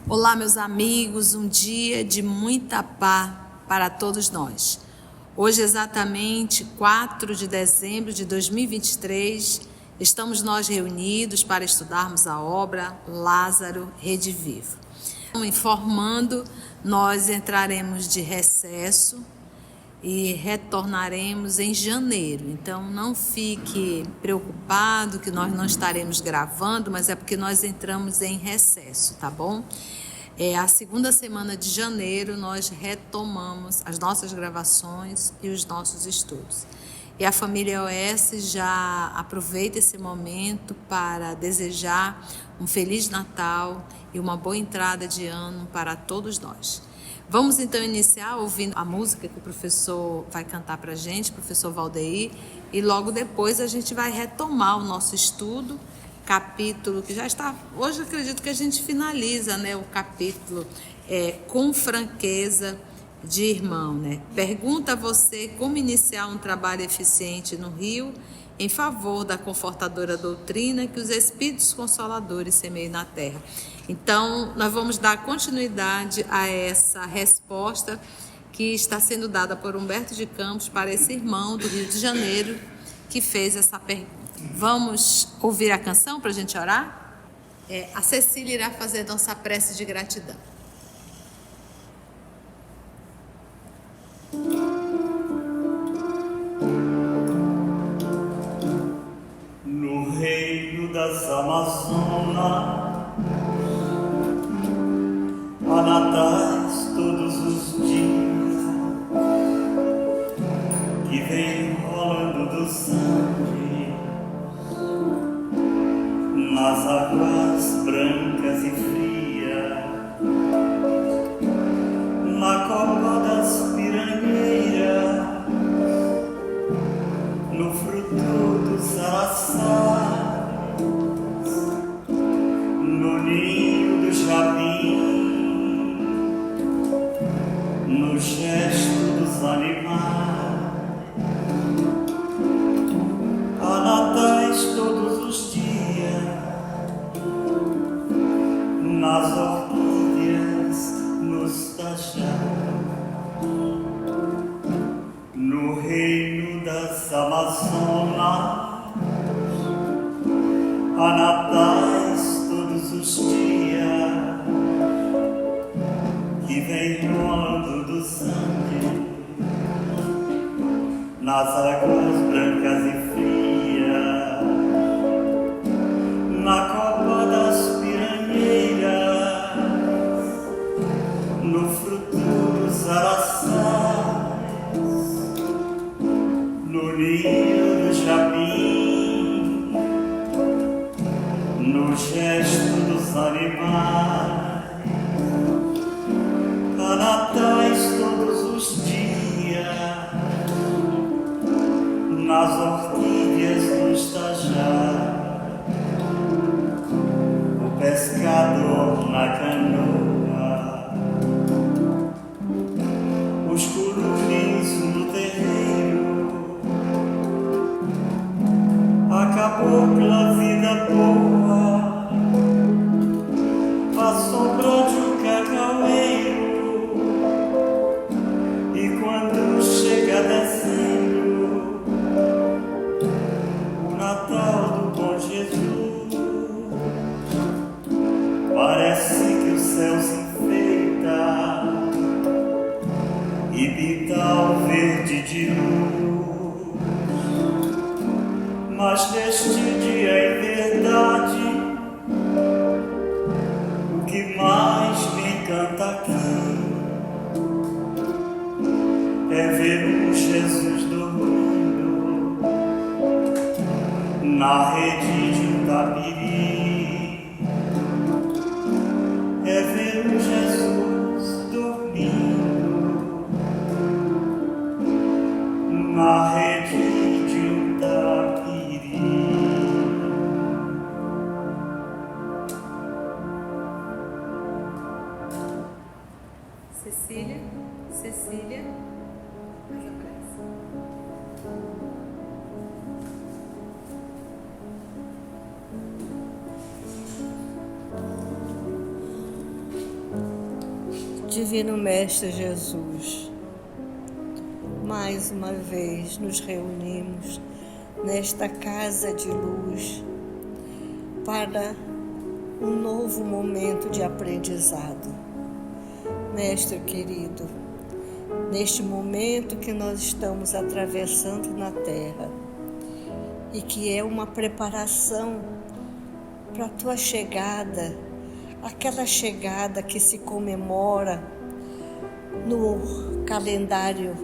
Olá, meus amigos, um dia de muita paz para todos nós. Hoje, exatamente 4 de dezembro de 2023, estamos nós reunidos para estudarmos a obra Lázaro Redivivo. Informando, nós entraremos de recesso e retornaremos em janeiro. Então não fique preocupado que nós não estaremos gravando, mas é porque nós entramos em recesso, tá bom? A segunda semana de janeiro nós retomamos as nossas gravações e os nossos estudos. E a família OS já aproveita esse momento para desejar um Feliz Natal e uma boa entrada de ano para todos nós. Vamos então iniciar ouvindo a música que o professor vai cantar para a gente, professor Valdeir, e logo depois a gente vai retomar o nosso estudo, capítulo que já está, hoje acredito que a gente finaliza, né, o capítulo Com Franqueza de Irmão, né? Pergunta a você como iniciar um trabalho eficiente no Rio em favor da confortadora doutrina que os Espíritos Consoladores semeiam na Terra. Então, nós vamos dar continuidade a essa resposta que está sendo dada por Humberto de Campos para esse irmão do Rio de Janeiro que fez essa pergunta. Vamos ouvir a canção para a gente orar? A Cecília irá fazer nossa prece de gratidão. No reino das Amazonas há natais todos os dias que vem rolando do sangue nas águas brancas e frias, na copa das pirangueiras, no fruto dos araçás, no ninho do japim, no gesto dos animais. Há natais todos os dias, nas orquídeas, nos tajás, no reino das Amazonas. Há natais todos os dias que vem rolando do sangue nas águas brancas e frias, na copa das pirangueiras, no fruto dos araçás, no ninho do japim, no gesto dos animais. Há natais todos os dias, nas orquídeas, nos tajás, o pescador na canoa, os curumins no terreiro, a cabocla, vida boa, a sombra de um cacaueiro. E quando chega dezembro, o Natal do Bom Jesus, parece que o céu se enfeita e pinta o verde de luz. Mas neste dia, em verdade, o que mais me encanta aqui é ver um Jesus dormindo na rede de um tapiri. É ver um Jesus dormindo na rede de um tapiri. Cecília, mais a prece. Divino Mestre Jesus, mais uma vez nos reunimos nesta casa de luz para um novo momento de aprendizado. Mestre querido, neste momento que nós estamos atravessando na Terra e que é uma preparação para a tua chegada, aquela chegada que se comemora no calendário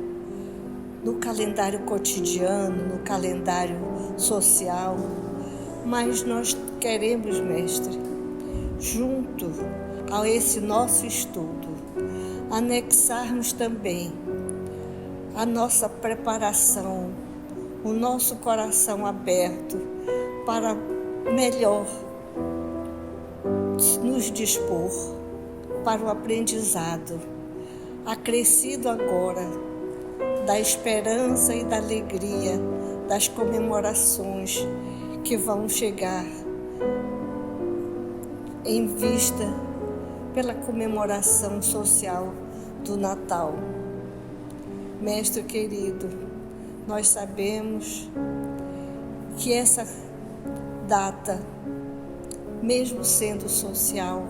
cotidiano, no calendário social, mas nós queremos, Mestre, junto a esse nosso estudo, anexarmos também a nossa preparação, o nosso coração aberto para melhor nos dispor para o aprendizado, acrescido agora da esperança e da alegria das comemorações que vão chegar em vista pela comemoração social do Natal. Mestre querido, nós sabemos que essa data, mesmo sendo social,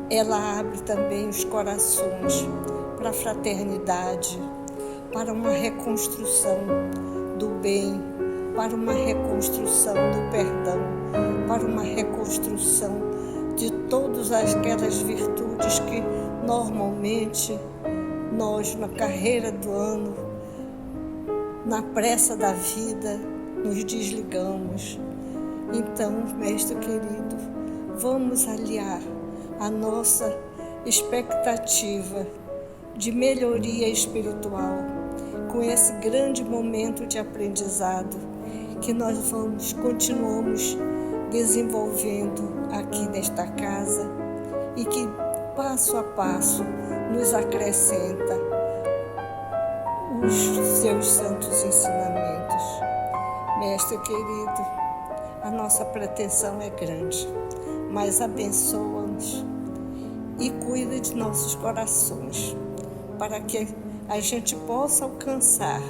ela abre também os corações para a fraternidade, para uma reconstrução do bem, para uma reconstrução do perdão, para uma reconstrução de todas aquelas virtudes que normalmente nós, na carreira do ano, na pressa da vida, nos desligamos. Então, Mestre querido, vamos aliar a nossa expectativa de melhoria espiritual com esse grande momento de aprendizado que nós continuamos desenvolvendo aqui nesta casa e que passo a passo nos acrescenta os seus santos ensinamentos. Mestre querido, a nossa pretensão é grande, mas abençoa-nos e cuida de nossos corações, para que a gente possa alcançar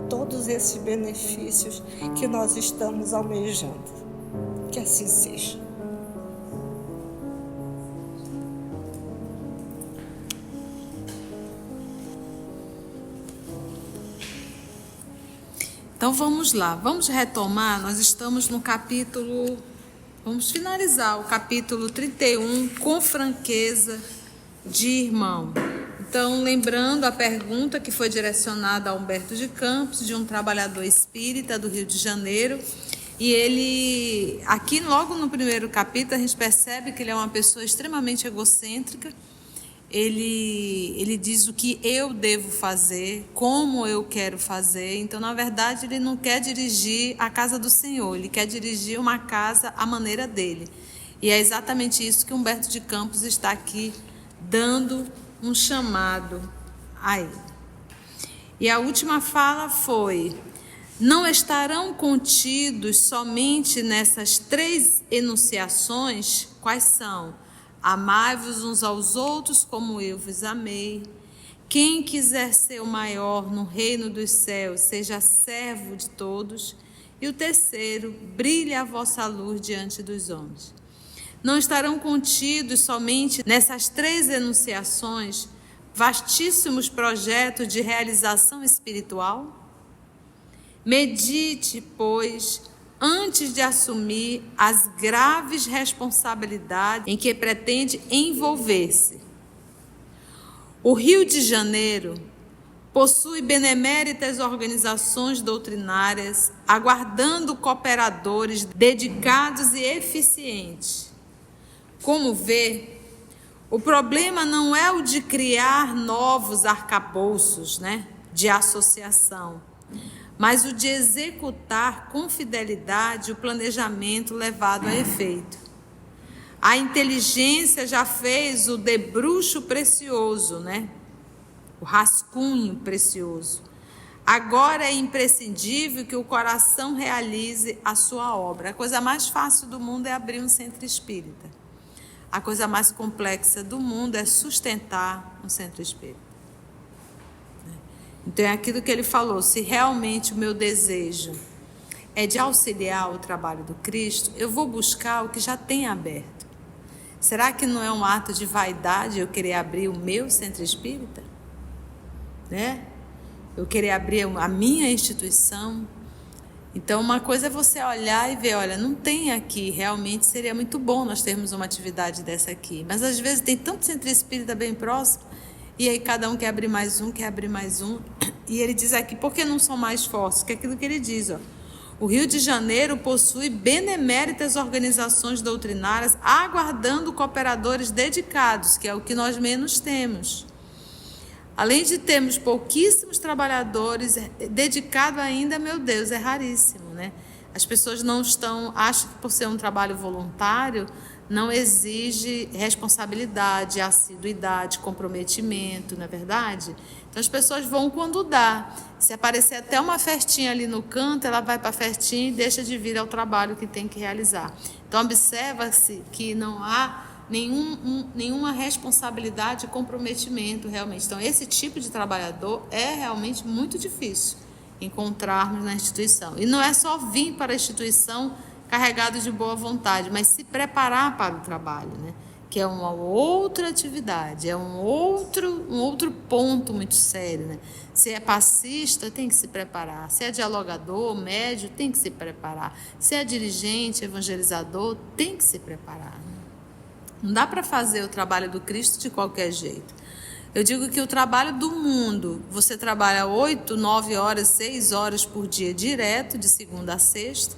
todos esses benefícios que nós estamos almejando. Que assim seja. Então vamos lá, vamos retomar, nós estamos no capítulo, vamos finalizar o capítulo 31 com franqueza de irmão. Então, lembrando a pergunta que foi direcionada a Humberto de Campos, de um trabalhador espírita do Rio de Janeiro, e ele, aqui logo no primeiro capítulo, a gente percebe que ele é uma pessoa extremamente egocêntrica. Ele diz o que eu devo fazer, como eu quero fazer. Então, na verdade, ele não quer dirigir a casa do Senhor, ele quer dirigir uma casa à maneira dele. E é exatamente isso que Humberto de Campos está aqui dando um chamado a ele. E a última fala foi: não estarão contidos somente nessas 3 enunciações. Quais são? Amai-vos uns aos outros como eu vos amei. Quem quiser ser o maior no reino dos céus, seja servo de todos. E o terceiro, brilhe a vossa luz diante dos homens. Não estarão contidos somente nessas 3 enunciações vastíssimos projetos de realização espiritual? Medite, pois, antes de assumir as graves responsabilidades em que pretende envolver-se. O Rio de Janeiro possui beneméritas organizações doutrinárias, aguardando cooperadores dedicados e eficientes. Como vê, o problema não é o de criar novos arcabouços, de associação, mas o de executar com fidelidade o planejamento levado a efeito. A inteligência já fez o debruço precioso, o rascunho precioso. Agora é imprescindível que o coração realize a sua obra. A coisa mais fácil do mundo é abrir um centro espírita. a coisa mais complexa do mundo é sustentar um centro espírita. Então é aquilo que ele falou, se realmente o meu desejo é de auxiliar o trabalho do Cristo, eu vou buscar o que já tem aberto. Será que não é um ato de vaidade eu querer abrir o meu centro espírita? Né? Eu querer abrir a minha instituição. Então uma coisa é você olhar e ver, olha, não tem aqui, realmente seria muito bom nós termos uma atividade dessa aqui, mas às vezes tem tanto centro espírita bem próximo, e aí cada um quer abrir mais um, e ele diz aqui, por que não são mais fortes? Que é aquilo que ele diz, ó, o Rio de Janeiro possui beneméritas organizações doutrinárias aguardando cooperadores dedicados, que é o que nós menos temos. Além de termos pouquíssimos trabalhadores, dedicado ainda, meu Deus, é raríssimo, né? As pessoas não estão, acham que por ser um trabalho voluntário, não exige responsabilidade, assiduidade, comprometimento, não é verdade? Então as pessoas vão quando dá. Se aparecer até uma festinha ali no canto, ela vai para a festinha e deixa de vir ao trabalho que tem que realizar. Então observa-se que não há nenhuma responsabilidade e comprometimento realmente. Então esse tipo de trabalhador é realmente muito difícil encontrarmos na instituição. E não é só vir para a instituição carregado de boa vontade, mas se preparar para o trabalho, né? Que é uma outra atividade, é um outro ponto muito sério, né? Se é passista, tem que se preparar. Se é dialogador, médio, tem que se preparar. Se é dirigente, evangelizador, tem que se preparar, né? Não dá para fazer o trabalho do Cristo de qualquer jeito. Eu digo que o trabalho do mundo, você trabalha 8, 9 horas, 6 horas por dia direto, de segunda a sexta,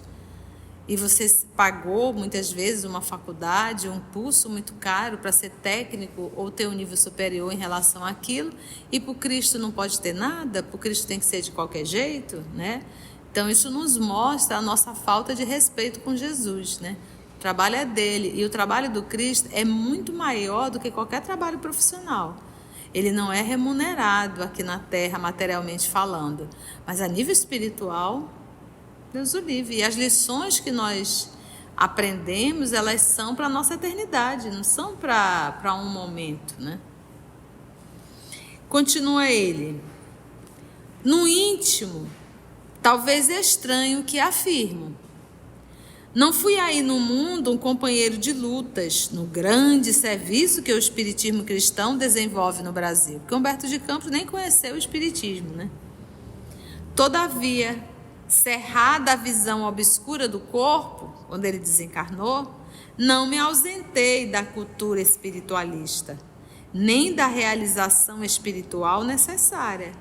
e você pagou muitas vezes uma faculdade, um curso muito caro para ser técnico ou ter um nível superior em relação àquilo, e para o Cristo não pode ter nada, para o Cristo tem que ser de qualquer jeito, né? Então isso nos mostra a nossa falta de respeito com Jesus, né? O trabalho é dele, e o trabalho do Cristo é muito maior do que qualquer trabalho profissional. Ele não é remunerado aqui na terra, materialmente falando, mas a nível espiritual, Deus o livre. E as lições que nós aprendemos, elas são para a nossa eternidade, não são para um momento, né? Continua ele. No íntimo, talvez estranho que afirmo. Não fui aí no mundo um companheiro de lutas no grande serviço que o espiritismo cristão desenvolve no Brasil. Porque Humberto de Campos nem conheceu o espiritismo, né? Todavia, cerrada a visão obscura do corpo, quando ele desencarnou, não me ausentei da cultura espiritualista, nem da realização espiritual necessária.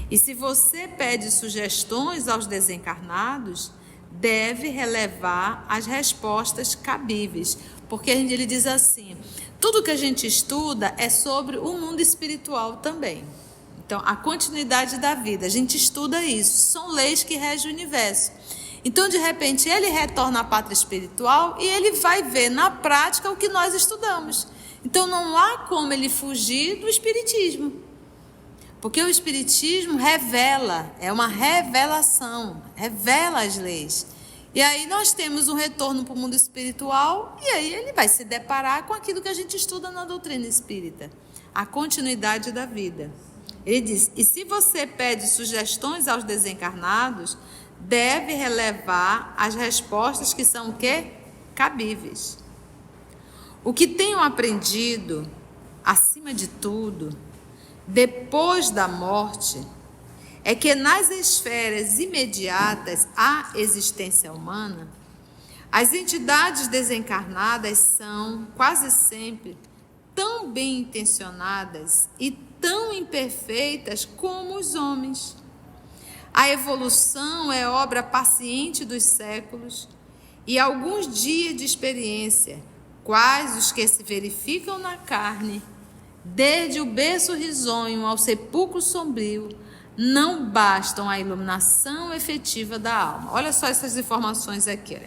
E se você pede sugestões aos desencarnados, deve relevar as respostas cabíveis, porque ele diz assim, tudo que a gente estuda é sobre o mundo espiritual também. Então, a continuidade da vida, a gente estuda isso, são leis que regem o universo. Então, de repente, ele retorna à pátria espiritual e ele vai ver na prática o que nós estudamos. Então, não há como ele fugir do espiritismo. Porque o espiritismo revela, é uma revelação, revela as leis. E aí nós temos um retorno para o mundo espiritual e aí ele vai se deparar com aquilo que a gente estuda na doutrina espírita, a continuidade da vida. Ele diz, e se você pede sugestões aos desencarnados, deve relevar as respostas que são o quê? Cabíveis. O que tenho aprendido, acima de tudo, depois da morte, é que nas esferas imediatas à existência humana, as entidades desencarnadas são, quase sempre, tão bem intencionadas e tão imperfeitas como os homens. A evolução é obra paciente dos séculos e alguns dias de experiência, quais os que se verificam na carne, desde o berço risonho ao sepulcro sombrio, não bastam à iluminação efetiva da alma. Olha só essas informações aqui.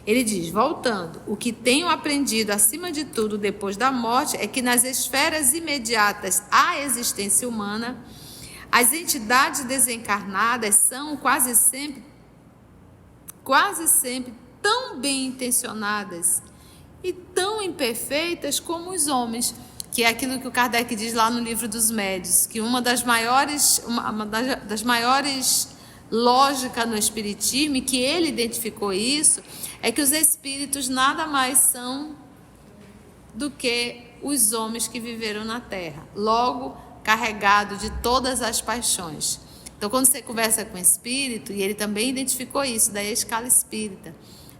Ele diz, voltando, o que tenho aprendido acima de tudo depois da morte é que nas esferas imediatas à existência humana, as entidades desencarnadas são quase sempre tão bem intencionadas e tão imperfeitas como os homens, que é aquilo que o Kardec diz lá no Livro dos Médiuns, que uma das maiores lógicas no Espiritismo, e que ele identificou isso, é que os espíritos nada mais são do que os homens que viveram na Terra, logo carregado de todas as paixões. Então, quando você conversa com o espírito, e ele também identificou isso, daí a escala espírita,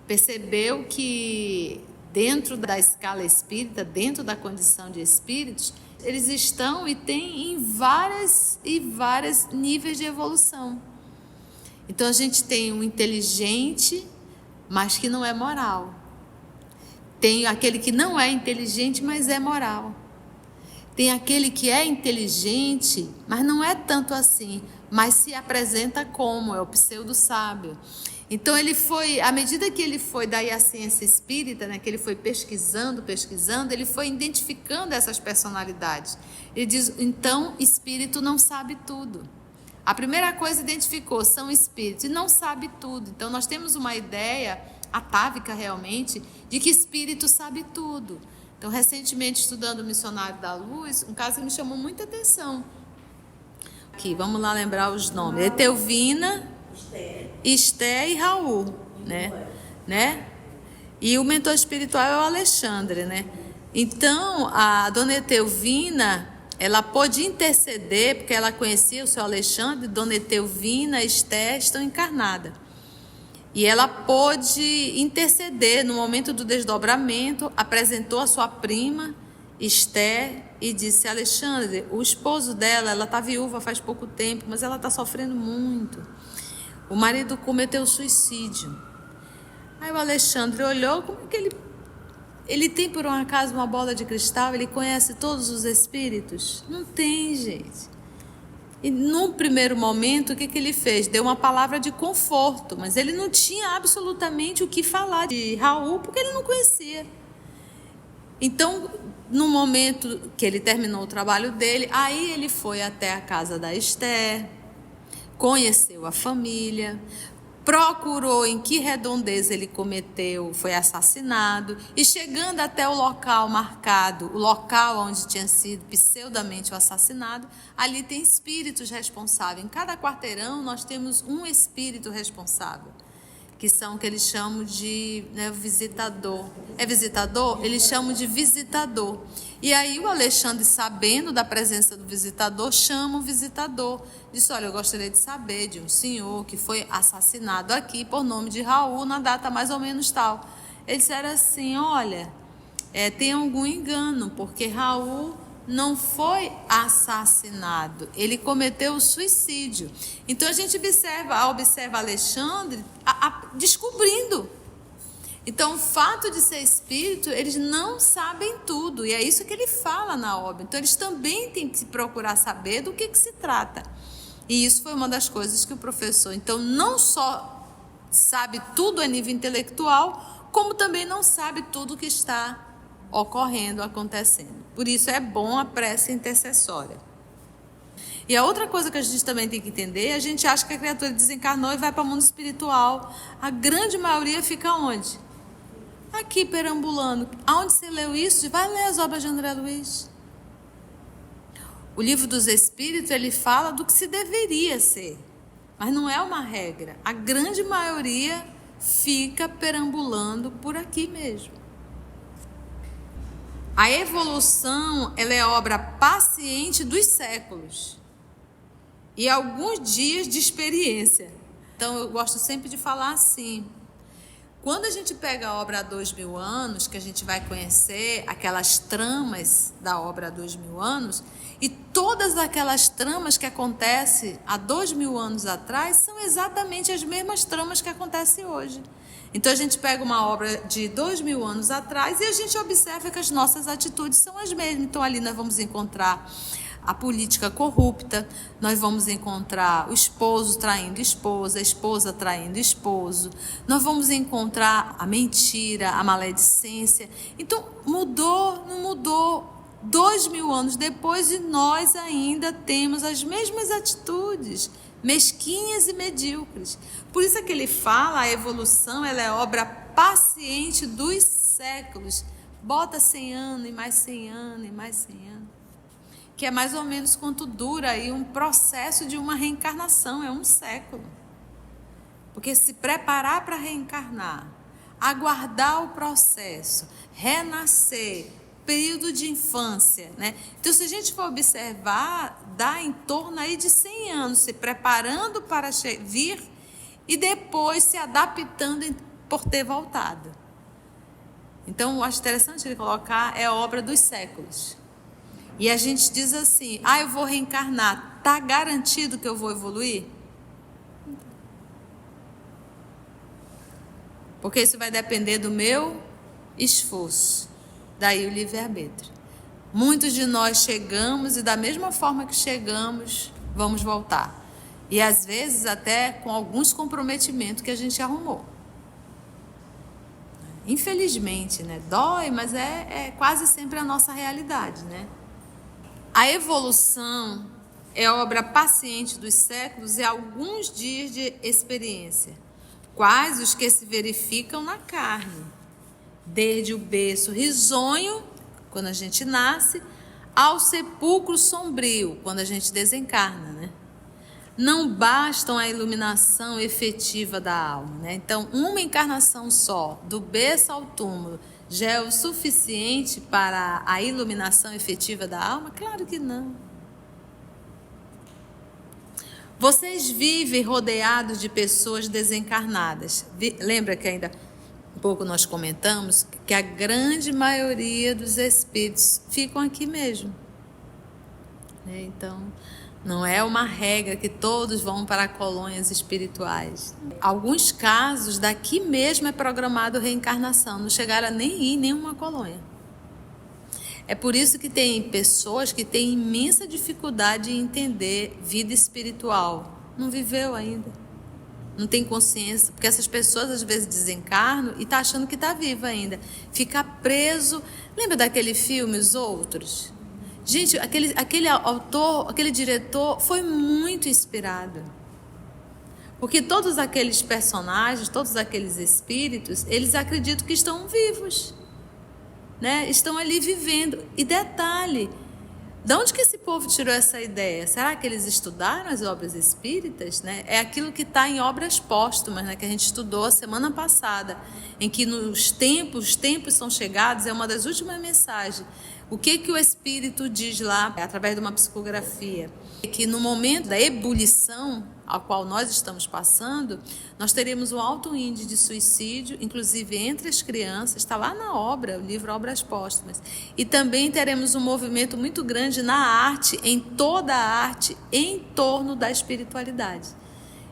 percebeu que dentro da escala espírita, dentro da condição de espíritos, eles estão e têm em vários níveis de evolução. Então, a gente tem um inteligente, mas que não é moral. Tem aquele que não é inteligente, mas é moral. Tem aquele que é inteligente, mas não é tanto assim, mas se apresenta como, é o pseudo-sábio. Então, ele foi, à medida que ele foi daí a ciência espírita, né, que ele foi pesquisando, ele foi identificando essas personalidades. Ele diz, então, espírito não sabe tudo. A primeira coisa identificou, são espíritos, e não sabe tudo. Então, nós temos uma ideia atávica realmente, de que espírito sabe tudo. Então, recentemente, estudando o Missionário da Luz, um caso que me chamou muita atenção. Aqui, vamos lá lembrar os nomes. Etelvina, Esté e Raul, né? E o mentor espiritual é o Alexandre, né? Então, a dona Etelvina, ela pôde interceder, porque ela conhecia o seu Alexandre, dona Etelvina e Esté estão encarnadas. E ela pôde interceder no momento do desdobramento, apresentou a sua prima, Esté, e disse, Alexandre, o esposo dela, ela está viúva faz pouco tempo, mas ela está sofrendo muito. O marido cometeu suicídio. Aí o Alexandre olhou, como é que ele tem por um acaso uma bola de cristal, ele conhece todos os espíritos? Não tem, gente. E num primeiro momento, o que ele fez? Deu uma palavra de conforto, mas ele não tinha absolutamente o que falar de Raul, porque ele não conhecia. Então, no momento que ele terminou o trabalho dele, aí ele foi até a casa da Esté, conheceu a família, procurou em que redondeza ele foi assassinado, e chegando até o local marcado, o local onde tinha sido pseudamente o assassinado, ali tem espíritos responsáveis. Em cada quarteirão nós temos um espírito responsável, que são o que eles chamam de visitador. É visitador? Eles chamam de visitador. E aí o Alexandre, sabendo da presença do visitador, chama o visitador. Disse, olha, eu gostaria de saber de um senhor que foi assassinado aqui por nome de Raul na data mais ou menos tal. Eles disseram assim, olha, tem algum engano, porque Raul não foi assassinado, ele cometeu suicídio. Então a gente observa Alexandre descobrindo. Então, o fato de ser espírito, eles não sabem tudo, e é isso que ele fala na obra. Então, eles também têm que procurar saber do que se trata. E isso foi uma das coisas que o professor, então, não só sabe tudo a nível intelectual, como também não sabe tudo o que está ocorrendo, acontecendo. Por isso é bom a prece intercessória. E a outra coisa que a gente também tem que entender, a gente acha que a criatura desencarnou e vai para o mundo espiritual. A grande maioria fica onde? Aqui perambulando. Aonde você leu isso? Vai ler as obras de André Luiz. O Livro dos Espíritos, ele fala do que se deveria ser, mas não é uma regra. A grande maioria fica perambulando por aqui mesmo. A evolução, ela é obra paciente dos séculos e alguns dias de experiência. Então, eu gosto sempre de falar assim, quando a gente pega a obra há 2000 anos, que a gente vai conhecer aquelas tramas da obra há 2000 anos, e todas aquelas tramas que acontecem há 2000 anos atrás são exatamente as mesmas tramas que acontecem hoje. Então a gente pega uma obra de 2000 anos atrás e a gente observa que as nossas atitudes são as mesmas. Então ali nós vamos encontrar a política corrupta, nós vamos encontrar o esposo traindo a esposa traindo esposo, nós vamos encontrar a mentira, a maledicência. Então mudou, não mudou? 2000 anos depois e nós ainda temos as mesmas atitudes, mesquinhas e medíocres. Por isso é que ele fala, a evolução ela é obra paciente dos séculos, bota 100 anos e mais 100 anos e mais 100 anos. Que é mais ou menos quanto dura aí um processo de uma reencarnação, é um século. Porque se preparar para reencarnar, aguardar o processo, renascer, período de infância, né? Então, se a gente for observar, dá em torno aí de 100 anos, se preparando para vir e depois se adaptando por ter voltado. Então, eu acho interessante ele colocar, é obra dos séculos. E a gente diz assim, eu vou reencarnar, está garantido que eu vou evoluir? Porque isso vai depender do meu esforço. Daí o livre-arbítrio. Muitos de nós chegamos e da mesma forma que chegamos, vamos voltar. E às vezes até com alguns comprometimentos que a gente arrumou. Infelizmente, né? Dói, mas é quase sempre a nossa realidade, né? A evolução é obra paciente dos séculos e alguns dias de experiência. Quais os que se verificam na carne, desde o berço risonho, quando a gente nasce, ao sepulcro sombrio, quando a gente desencarna, né? Não bastam a iluminação efetiva da alma, né? Então, uma encarnação só, do berço ao túmulo, já é o suficiente para a iluminação efetiva da alma? Claro que não. Vocês vivem rodeados de pessoas desencarnadas. Lembra que ainda um pouco nós comentamos que a grande maioria dos espíritos ficam aqui mesmo. Então, não é uma regra que todos vão para colônias espirituais. Alguns casos, daqui mesmo é programado reencarnação, não chegaram a nem ir em nenhuma colônia. É por isso que tem pessoas que têm imensa dificuldade em entender vida espiritual. Não viveu ainda. Não tem consciência. Porque essas pessoas às vezes desencarnam e estão achando que está viva ainda. Fica preso. Lembra daquele filme, Os Outros? Gente, aquele autor, aquele diretor foi muito inspirado. Porque todos aqueles personagens, todos aqueles espíritos, eles acreditam que estão vivos. Né? Estão ali vivendo. E detalhe, de onde que esse povo tirou essa ideia? Será que eles estudaram as obras espíritas? Né? É aquilo que está em obras póstumas, né? Que a gente estudou a semana passada, em que os tempos são chegados, é uma das últimas mensagens. O que o Espírito diz lá, através de uma psicografia? É que no momento da ebulição ao qual nós estamos passando, nós teremos um alto índice de suicídio, inclusive entre as crianças, está lá na obra, o livro Obras Póstumas. E também teremos um movimento muito grande na arte, em toda a arte, em torno da espiritualidade.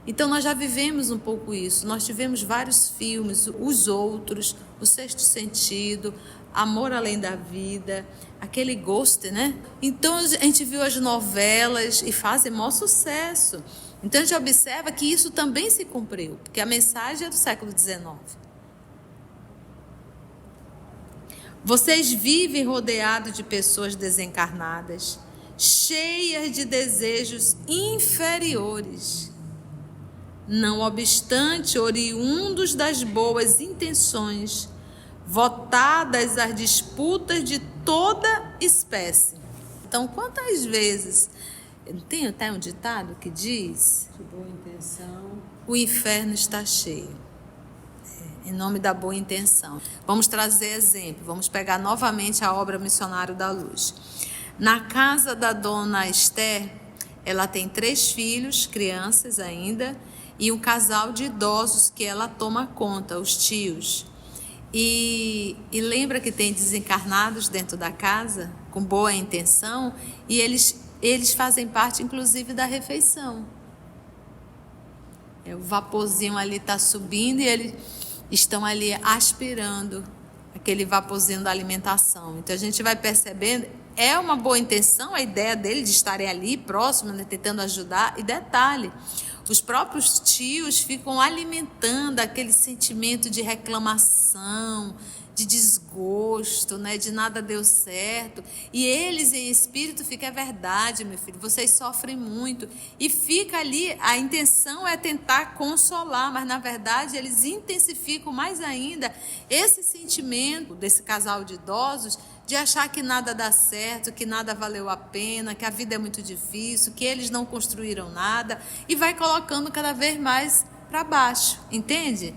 Então nós já vivemos um pouco isso, nós tivemos vários filmes, Os Outros, O Sexto Sentido, Amor Além da Vida, aquele Ghost, né? Então a gente viu as novelas e fazem maior sucesso. Então a gente observa que isso também se cumpriu, porque a mensagem é do século XIX. Vocês vivem rodeados de pessoas desencarnadas, cheias de desejos inferiores. Não obstante, oriundos das boas intenções, votadas às disputas de toda espécie. Então, quantas vezes, tem até um ditado que diz, de boa intenção, o inferno está cheio, em nome da boa intenção. Vamos trazer exemplo, vamos pegar novamente a obra Missionário da Luz. Na casa da dona Esther, ela tem 3 filhos, crianças ainda, e um casal de idosos que ela toma conta, os tios. E lembra que tem desencarnados dentro da casa, com boa intenção, e eles fazem parte, inclusive, da refeição. O vaporzinho ali está subindo e eles estão ali aspirando aquele vaporzinho da alimentação. Então, a gente vai percebendo, é uma boa intenção a ideia deles de estarem ali próximos, né, tentando ajudar. E detalhe, os próprios tios ficam alimentando aquele sentimento de reclamação, de desgosto. gosto, né, de nada deu certo, e eles em espírito ficam, é verdade, meu filho, vocês sofrem muito, e fica ali, a intenção é tentar consolar, mas na verdade eles intensificam mais ainda esse sentimento desse casal de idosos, de achar que nada dá certo, que nada valeu a pena, que a vida é muito difícil, que eles não construíram nada, e vai colocando cada vez mais para baixo, entende?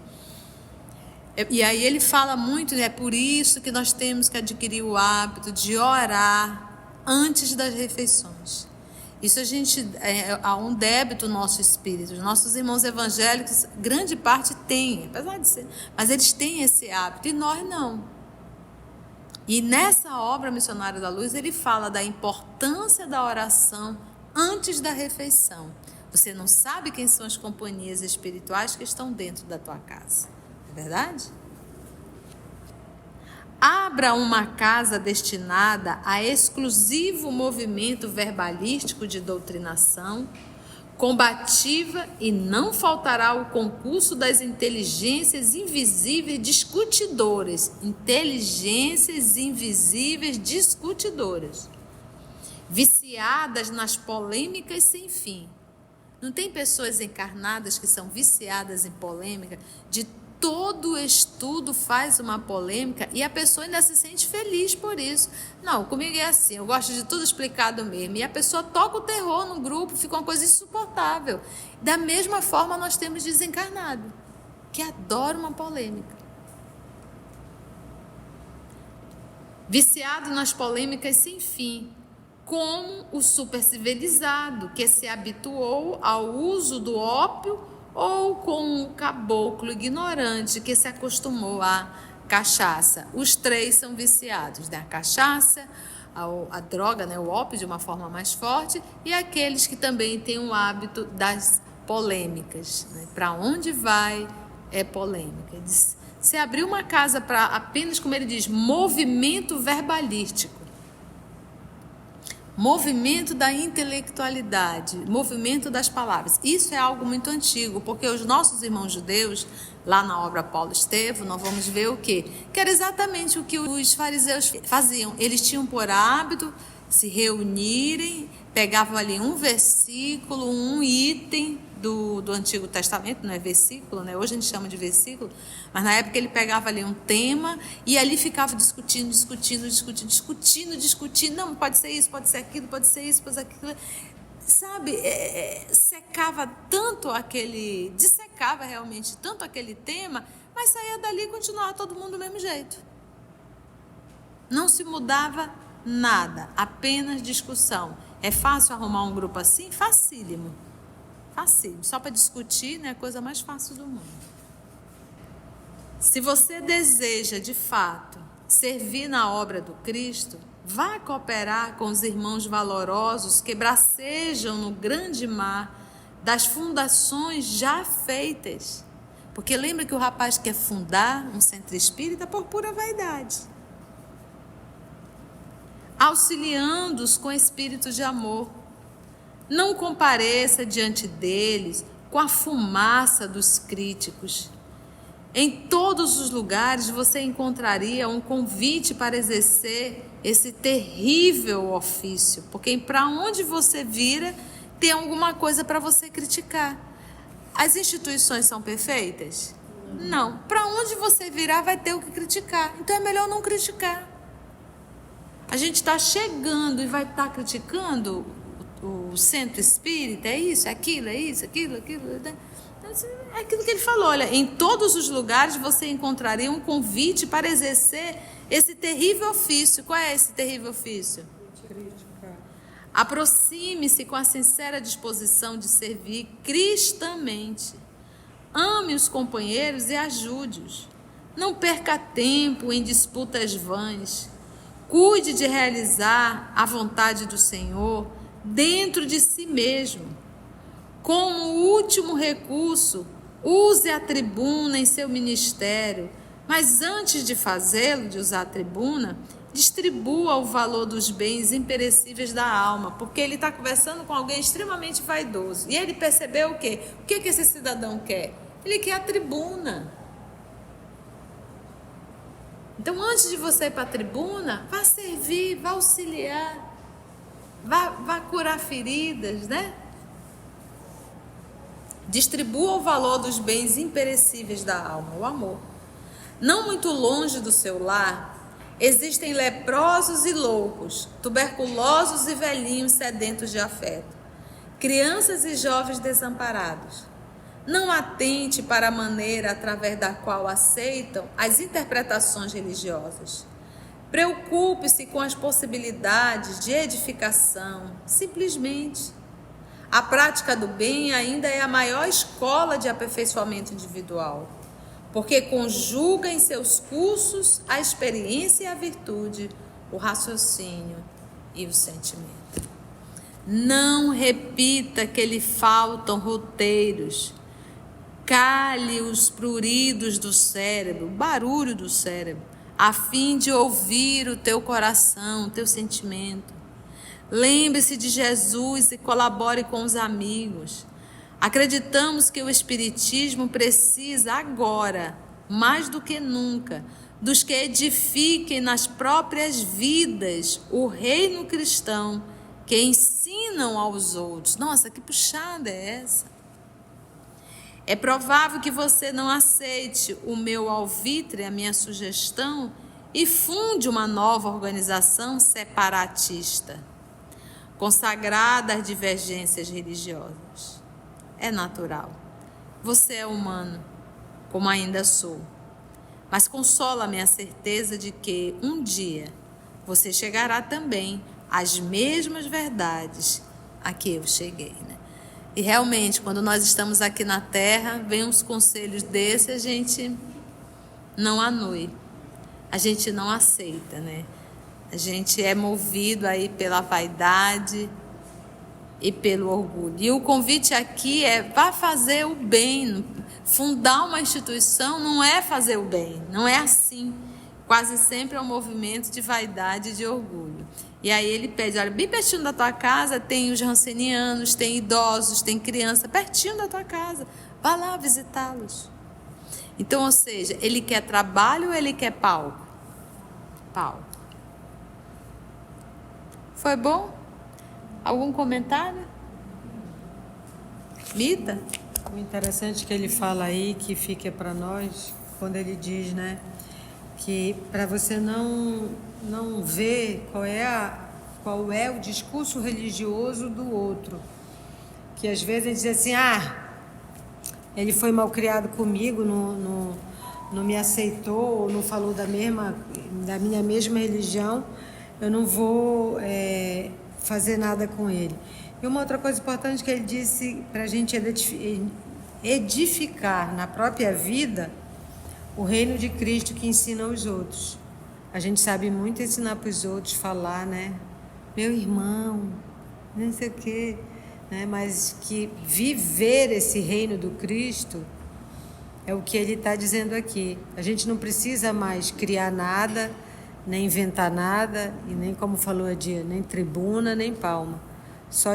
E aí ele fala muito, é por isso que nós temos que adquirir o hábito de orar antes das refeições. Isso há um débito no nosso espírito. Os nossos irmãos evangélicos, grande parte tem, apesar de ser, mas eles têm esse hábito e nós não. E nessa obra Missionário da Luz, ele fala da importância da oração antes da refeição. Você não sabe quem são as companhias espirituais que estão dentro da tua casa. É verdade? Abra uma casa destinada a exclusivo movimento verbalístico de doutrinação, combativa, e não faltará o concurso das inteligências invisíveis discutidoras. Inteligências invisíveis discutidoras. Viciadas nas polêmicas sem fim. Não tem pessoas encarnadas que são viciadas em polêmica? De todo estudo faz uma polêmica e a pessoa ainda se sente feliz por isso. Não, comigo é assim, eu gosto de tudo explicado mesmo. E a pessoa toca o terror no grupo, fica uma coisa insuportável. Da mesma forma nós temos desencarnado, que adora uma polêmica. Viciado nas polêmicas sem fim, como o supercivilizado que se habituou ao uso do ópio, ou com o caboclo ignorante que se acostumou à cachaça. Os três são viciados, né? A cachaça, a droga, né? O ópio de uma forma mais forte, e aqueles que também têm o hábito das polêmicas, né? Para onde vai é polêmica. Se abrir uma casa para apenas, como ele diz, movimento verbalístico, movimento da intelectualidade, movimento das palavras. Isso é algo muito antigo, porque os nossos irmãos judeus, lá na obra Paulo Estevo, nós vamos ver o quê? Que era exatamente o que os fariseus faziam. Eles tinham por hábito se reunirem, pegavam ali um versículo, um item do Antigo Testamento, não é versículo, né? Hoje a gente chama de versículo, mas na época ele pegava ali um tema e ali ficava discutindo, não, pode ser isso, pode ser aquilo, pode ser isso, pode ser aquilo, sabe, secava tanto dissecava realmente tanto aquele tema, mas saía dali e continuava todo mundo do mesmo jeito. Não se mudava nada, apenas discussão. É fácil arrumar um grupo assim? Facílimo. Só para discutir, né, é a coisa mais fácil do mundo. Se você deseja, de fato, servir na obra do Cristo, vá cooperar com os irmãos valorosos que bracejam no grande mar das fundações já feitas. Porque lembra que o rapaz quer fundar um centro espírita por pura vaidade. Auxiliando-os com espírito de amor. Não compareça diante deles com a fumaça dos críticos. Em todos os lugares você encontraria um convite para exercer esse terrível ofício, porque para onde você vira tem alguma coisa para você criticar. As instituições são perfeitas? Não. Para onde você virar vai ter o que criticar, então é melhor não criticar. A gente está chegando e vai estar criticando o centro espírita, é isso, é aquilo, né? É aquilo que ele falou, olha, em todos os lugares você encontraria um convite para exercer esse terrível ofício. Qual é esse terrível ofício? Crítica. Aproxime-se com a sincera disposição de servir cristamente. Ame os companheiros e ajude-os. Não perca tempo em disputas vãs. Cuide de realizar a vontade do Senhor dentro de si mesmo. Como último recurso, use a tribuna em seu ministério, mas antes de fazê-lo, de usar a tribuna, distribua o valor dos bens imperecíveis da alma, porque ele está conversando com alguém extremamente vaidoso. E ele percebeu o quê? O que esse cidadão quer? Ele quer a tribuna. Então, antes de você ir para a tribuna, vá servir, vá auxiliar, vá curar feridas, né? Distribua o valor dos bens imperecíveis da alma, o amor. Não muito longe do seu lar, existem leprosos e loucos, tuberculosos e velhinhos sedentos de afeto, crianças e jovens desamparados. Não atente para a maneira através da qual aceitam as interpretações religiosas. Preocupe-se com as possibilidades de edificação, simplesmente. A prática do bem ainda é a maior escola de aperfeiçoamento individual, porque conjuga em seus cursos a experiência e a virtude, o raciocínio e o sentimento. Não repita que lhe faltam roteiros. Cale os pruridos do cérebro, o barulho do cérebro, a fim de ouvir o teu coração, o teu sentimento. Lembre-se de Jesus e colabore com os amigos. Acreditamos que o Espiritismo precisa agora, mais do que nunca, dos que edifiquem nas próprias vidas o reino cristão, que ensinam aos outros. Nossa, que puxada é essa? É provável que você não aceite o meu alvitre, a minha sugestão, e funde uma nova organização separatista, consagrada às divergências religiosas. É natural. Você é humano, como ainda sou. Mas consola-me a certeza de que um dia você chegará também às mesmas verdades a que eu cheguei, né? E realmente, quando nós estamos aqui na Terra, vem uns conselhos desses, a gente não anui, a gente não aceita, né? A gente é movido aí pela vaidade e pelo orgulho. E o convite aqui é: vá fazer o bem. Fundar uma instituição não é fazer o bem, não é assim. Quase sempre é um movimento de vaidade e de orgulho. E aí ele pede: olha, bem pertinho da tua casa tem os rancenianos, tem idosos, tem criança, pertinho da tua casa. Vá lá visitá-los. Então, ou seja, ele quer trabalho ou ele quer palco? Palco. Foi bom? Algum comentário? Mita? O interessante que ele fala aí, que fica para nós, quando ele diz, né, que para você não ver qual é o discurso religioso do outro, que às vezes ele diz assim: ele foi mal criado comigo, não me aceitou, não falou da minha mesma religião, eu não vou fazer nada com ele. E uma outra coisa importante que ele disse para a gente edificar na própria vida o reino de Cristo que ensina aos outros. A gente sabe muito ensinar para os outros, falar, né? Meu irmão, não sei o quê, né? Mas que viver esse reino do Cristo é o que ele está dizendo aqui. A gente não precisa mais criar nada, nem inventar nada, e nem, como falou a Dia, nem tribuna, nem palma. Só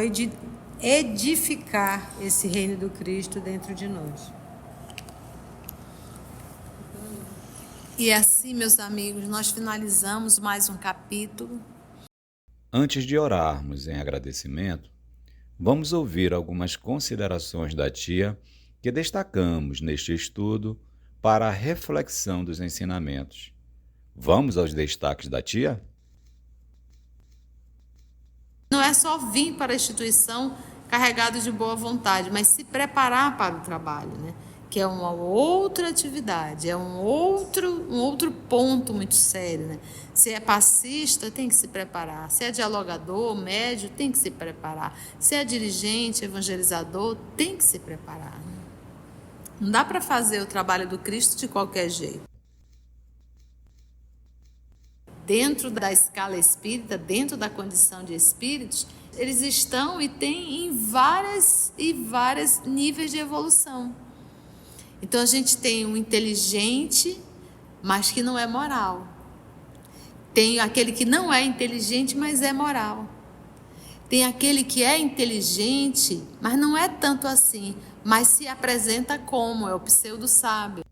edificar esse reino do Cristo dentro de nós. E assim, meus amigos, nós finalizamos mais um capítulo. Antes de orarmos em agradecimento, vamos ouvir algumas considerações da tia que destacamos neste estudo para a reflexão dos ensinamentos. Vamos aos destaques da tia? Não é só vir para a instituição carregado de boa vontade, mas se preparar para o trabalho, né? Que é uma outra atividade, é um outro ponto muito sério, né? Se é passista, tem que se preparar. Se é dialogador, médio, tem que se preparar. Se é dirigente, evangelizador, tem que se preparar, né? Não dá para fazer o trabalho do Cristo de qualquer jeito. Dentro da escala espírita, dentro da condição de espíritos, eles estão e têm em vários níveis de evolução. Então a gente tem um inteligente, mas que não é moral. Tem aquele que não é inteligente, mas é moral. Tem aquele que é inteligente, mas não é tanto assim, mas se apresenta como, é o pseudo-sábio.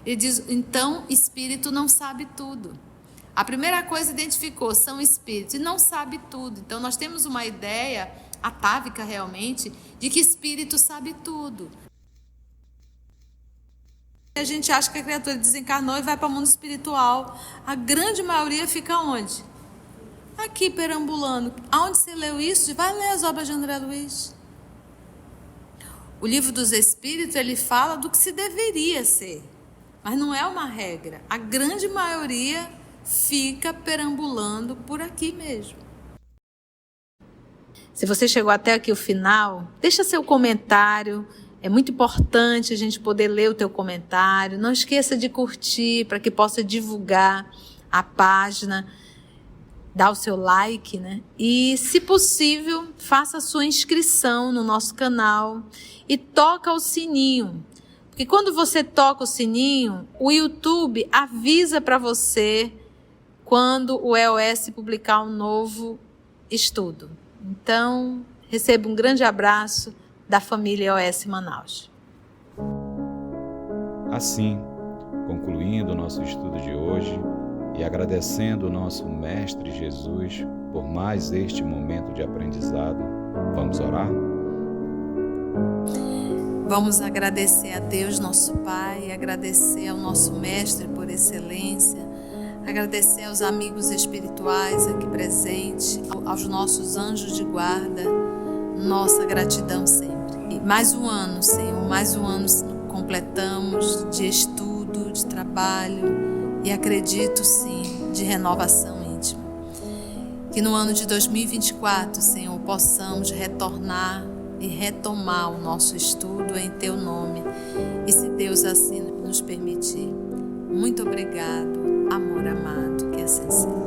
Ele diz, então, espírito não sabe tudo. A primeira coisa identificou, são espíritos, e não sabe tudo. Então, nós temos uma ideia atávica realmente, de que espírito sabe tudo. A gente acha que a criatura desencarnou e vai para o mundo espiritual. A grande maioria fica onde? Aqui, perambulando. Aonde você leu isso? Vai ler as obras de André Luiz. O livro dos Espíritos, ele fala do que se deveria ser, mas não é uma regra. A grande maioria fica perambulando por aqui mesmo. Se você chegou até aqui o final, deixa seu comentário. É muito importante a gente poder ler o teu comentário. Não esqueça de curtir para que possa divulgar a página. Dá o seu like, né? E, se possível, faça a sua inscrição no nosso canal e toca o sininho. Porque quando você toca o sininho, o YouTube avisa para você quando o EOS publicar um novo estudo. Então, receba um grande abraço da família EOS Manaus. Assim, concluindo o nosso estudo de hoje e agradecendo o nosso Mestre Jesus por mais este momento de aprendizado, vamos orar? Vamos agradecer a Deus, nosso Pai, agradecer ao nosso Mestre por excelência, agradecer aos amigos espirituais aqui presentes, aos nossos anjos de guarda, nossa gratidão sempre. E mais um ano, Senhor, mais um ano completamos de estudo, de trabalho e acredito sim, de renovação íntima. Que no ano de 2024, Senhor, possamos retornar e retomar o nosso estudo em Teu nome e se Deus assim nos permitir. Muito obrigado, amor amado, que assim seja.